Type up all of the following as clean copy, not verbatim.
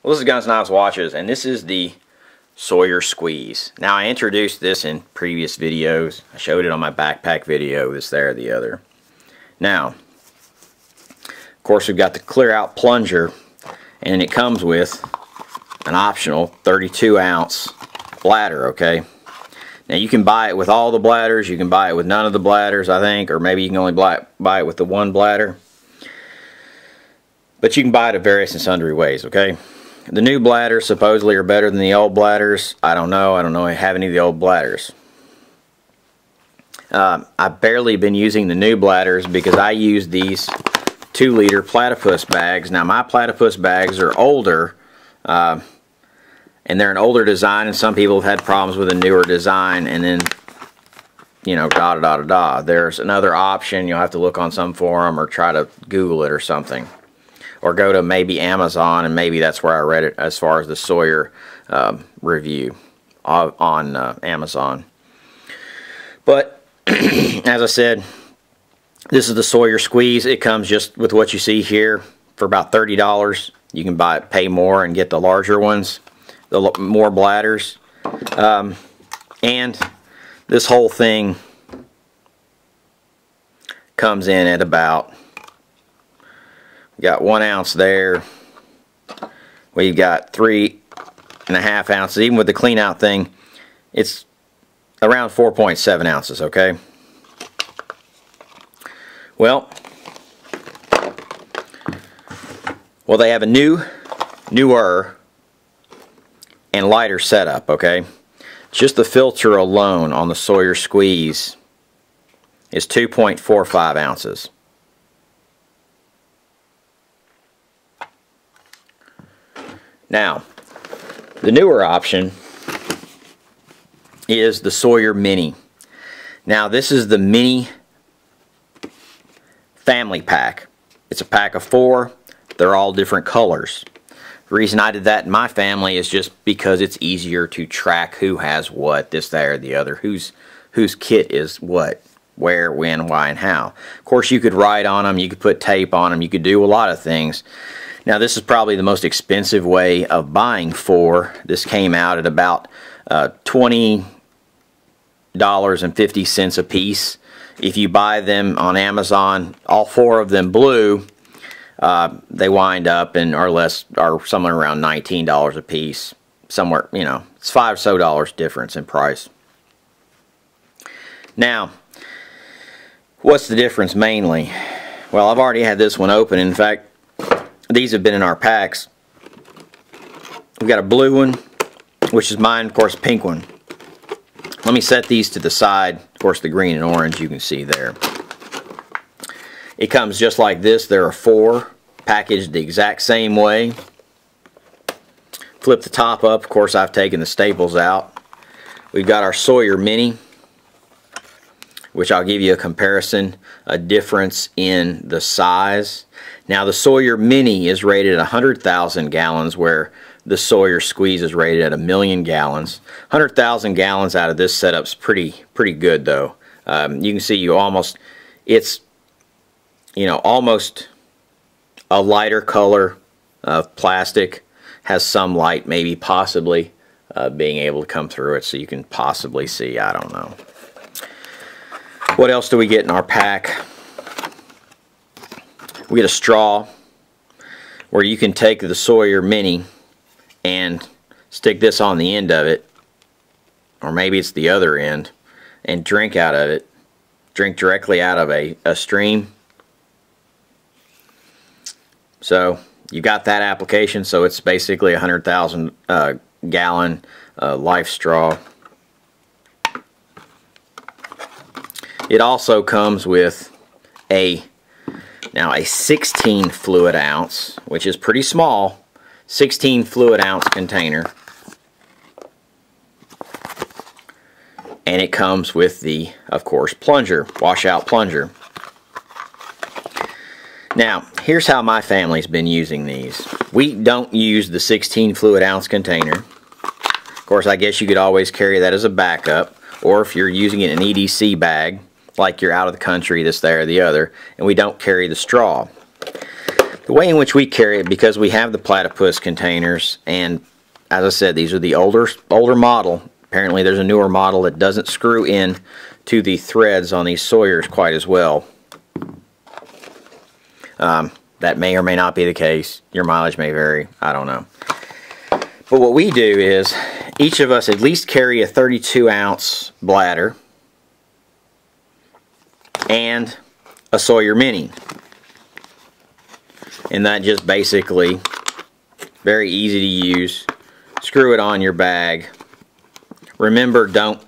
Well, this is Guns, Knives, Watches, and this is the Sawyer Squeeze. Now, I introduced this in previous videos. I showed it on my backpack video, this, there, the other. Now, of course, we've got the clear out plunger, and it comes with an optional 32-ounce bladder, okay? Now, you can buy it with all the bladders. You can buy it with none of the bladders, I think, or maybe you can only buy it with the one bladder. But you can buy it in various and sundry ways, okay? The new bladders supposedly are better than the old bladders. I don't know. I don't have any of the old bladders. I've barely been using the new bladders because I use these 2-liter platypus bags. Now, my platypus bags are older, and they're an older design, and some people have had problems with a newer design, and then, you know, da-da-da-da-da. There's another option. You'll have to look on some forum or try to Google it or something. Or go to maybe Amazon, and maybe that's where I read it as far as the Sawyer review on Amazon. But, as I said, this is the Sawyer Squeeze. It comes just with what you see here for about $30. You can buy it, pay more, and get the larger ones, the more bladders. And this whole thing comes in at about... Got 1 ounce there. We've got 3.5 ounces. Even with the clean out thing, it's around 4.7 ounces, okay? Well, they have a newer and lighter setup, okay? Just the filter alone on the Sawyer Squeeze is 2.45 ounces. Now, the newer option is the Sawyer Mini. Now, this is the Mini family pack. It's a pack of 4. They're all different colors. The reason I did that in my family is just because it's easier to track who has what, this, that, or the other, whose kit is what, where, when, why, and how. Of course, you could write on them, you could put tape on them, you could do a lot of things. Now, this is probably the most expensive way of buying 4. This came out at about $20.50 a piece. If you buy them on Amazon, all 4 of them blue, they wind up and are somewhere around $19 a piece. Somewhere, you know, it's $5 or so difference in price. Now, what's the difference mainly? Well, I've already had this one open. In fact, these have been in our packs. We've got a blue one, which is mine, of course, a pink one. Let me set these to the side. Of course, the green and orange you can see there. It comes just like this. There are 4 packaged the exact same way. Flip the top up. Of course, I've taken the staples out. We've got our Sawyer Mini, which I'll give you a comparison, a difference in the size. Now, the Sawyer Mini is rated at 100,000 gallons, where the Sawyer Squeeze is rated at 1,000,000 gallons. 100,000 gallons out of this setup's pretty good, though. You can see it's, you know, almost a lighter color of plastic. Has some light, maybe possibly being able to come through it, so you can possibly see. I don't know. What else do we get in our pack? We get a straw where you can take the Sawyer Mini and stick this on the end of it, or maybe it's the other end, and drink out of it. Drink directly out of a stream. So you got that application, so it's basically a 100,000 gallon life straw. It also comes with a 16 fluid ounce, which is pretty small, 16 fluid ounce container. And it comes with the, of course, plunger, washout plunger. Now, here's how my family's been using these. We don't use the 16 fluid ounce container. Of course, I guess you could always carry that as a backup, or if you're using it in an EDC bag, like you're out of the country, this, there, or the other, and we don't carry the straw. The way in which we carry it, because we have the platypus containers, and as I said, these are the older model. Apparently there's a newer model that doesn't screw in to the threads on these Sawyers quite as well. That may or may not be the case. Your mileage may vary. I don't know. But what we do is, each of us at least carry a 32-ounce bladder and a Sawyer Mini. And that just basically, very easy to use. Screw it on your bag. Remember, don't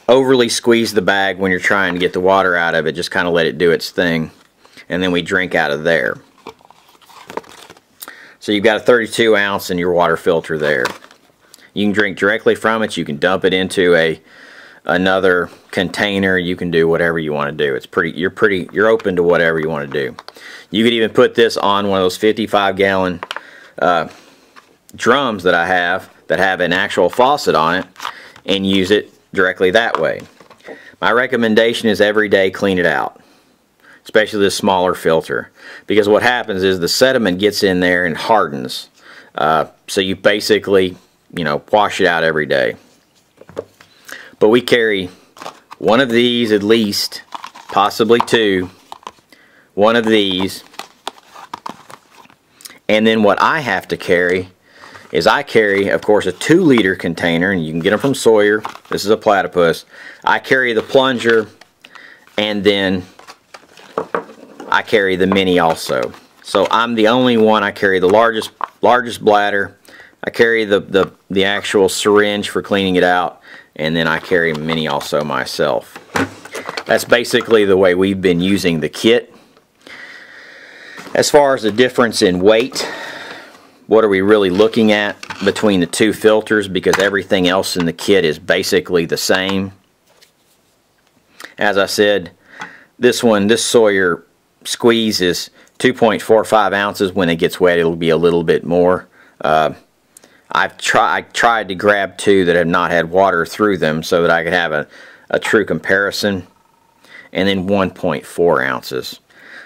overly squeeze the bag when you're trying to get the water out of it. Just kind of let it do its thing. And then we drink out of there. So you've got a 32 ounce in your water filter there. You can drink directly from it. You can dump it into another container. You can do whatever you want to do. You're open to whatever you want to do. You could even put this on one of those 55-gallon drums that I have that have an actual faucet on it and use it directly that way. My recommendation is every day clean it out, especially this smaller filter, because what happens is the sediment gets in there and hardens. So you basically, wash it out every day. But we carry one of these at least, possibly two, one of these, and then what I have to carry is I carry, of course, a 2-liter container, and you can get them from Sawyer. This is a platypus. I carry the plunger, and then I carry the Mini also. So I'm the only one. I carry the largest bladder. I carry the actual syringe for cleaning it out, and then I carry a Mini also myself. That's basically the way we've been using the kit. As far as the difference in weight, what are we really looking at between the two filters, because everything else in the kit is basically the same. As I said, this Sawyer Squeeze is 2.45 ounces. When it gets wet, it'll be a little bit more. I tried to grab two that have not had water through them so that I could have a true comparison. And then 1.4 ounces.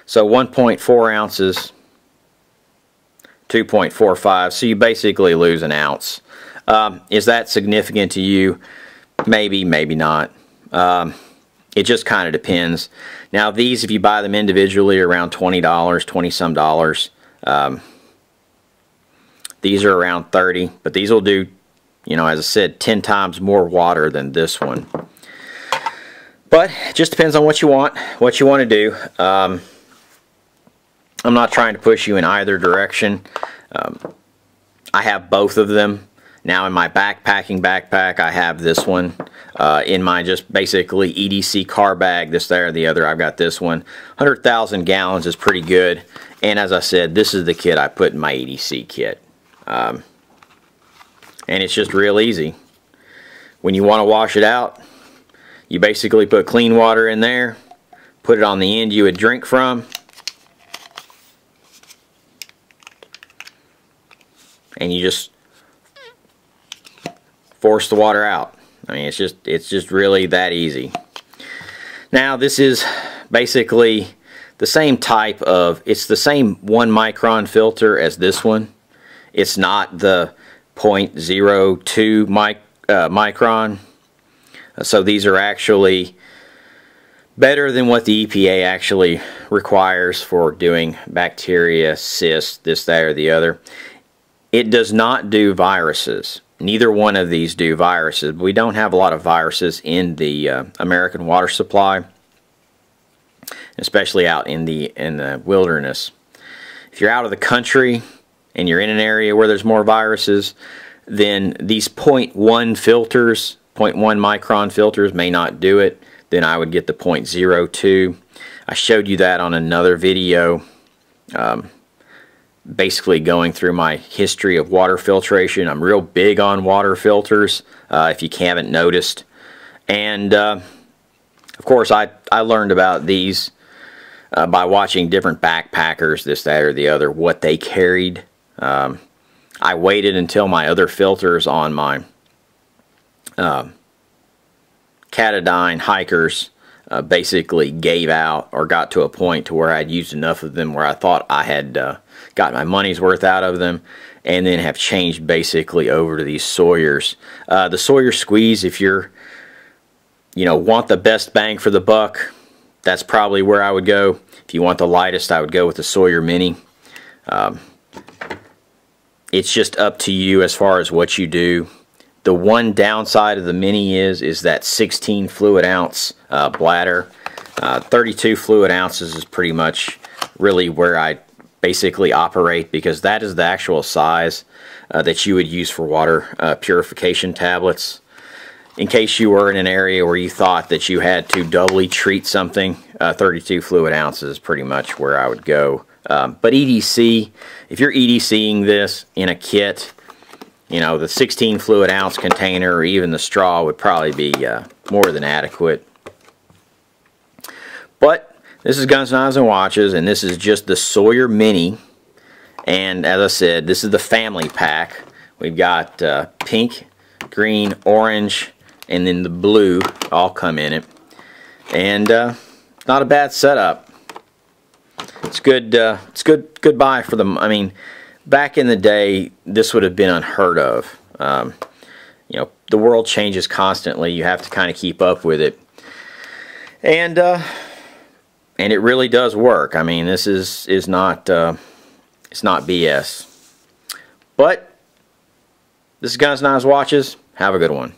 So 1.4 ounces, 2.45, so you basically lose an ounce. Is that significant to you? Maybe, maybe not. It just kind of depends. Now these, if you buy them individually, are around $20, 20 some dollars. These are around 30, but these will do, as I said, 10 times more water than this one. But it just depends on what you want to do. I'm not trying to push you in either direction. I have both of them. Now in my backpacking backpack, I have this one. In my just basically EDC car bag, this, there, the other, I've got this one. 100,000 gallons is pretty good. And as I said, this is the kit I put in my EDC kit. And it's just real easy. When you want to wash it out, you basically put clean water in there, put it on the end you would drink from, and you just force the water out. I mean, it's just really that easy. Now this is basically the same type of, it's the same 1 micron filter as this one. It's not the 0.02 micron. So these are actually better than what the EPA actually requires for doing bacteria, cysts, this, that, or the other. It does not do viruses. Neither one of these do viruses. We don't have a lot of viruses in the American water supply, especially out in the wilderness. If you're out of the country and you're in an area where there's more viruses, then these 0.1 filters, 0.1 micron filters may not do it. Then I would get the 0.02. I showed you that on another video, basically going through my history of water filtration. I'm real big on water filters, if you haven't noticed. And of course I learned about these by watching different backpackers, this, that, or the other, what they carried. I waited until my other filters on my Catadine hikers basically gave out or got to a point to where I'd used enough of them where I thought I had got my money's worth out of them, and then have changed basically over to these Sawyers. The Sawyer Squeeze, if you're, want the best bang for the buck, that's probably where I would go. If you want the lightest, I would go with the Sawyer Mini. It's just up to you as far as what you do. The one downside of the Mini is that 16 fluid ounce bladder. 32 fluid ounces is pretty much really where I basically operate, because that is the actual size that you would use for water purification tablets. In case you were in an area where you thought that you had to doubly treat something, 32 fluid ounces is pretty much where I would go. But EDC, if you're EDCing this in a kit, the 16 fluid ounce container or even the straw would probably be more than adequate. But this is Guns, Knives, and Watches, and this is just the Sawyer Mini. And as I said, this is the family pack. We've got pink, green, orange, and then the blue all come in it. And not a bad setup. It's good. It's good buy for them. I mean, back in the day, this would have been unheard of. The world changes constantly. You have to kind of keep up with it. And it really does work. I mean, this is not it's not BS. But this is Guns, Knives, Watches. Have a good one.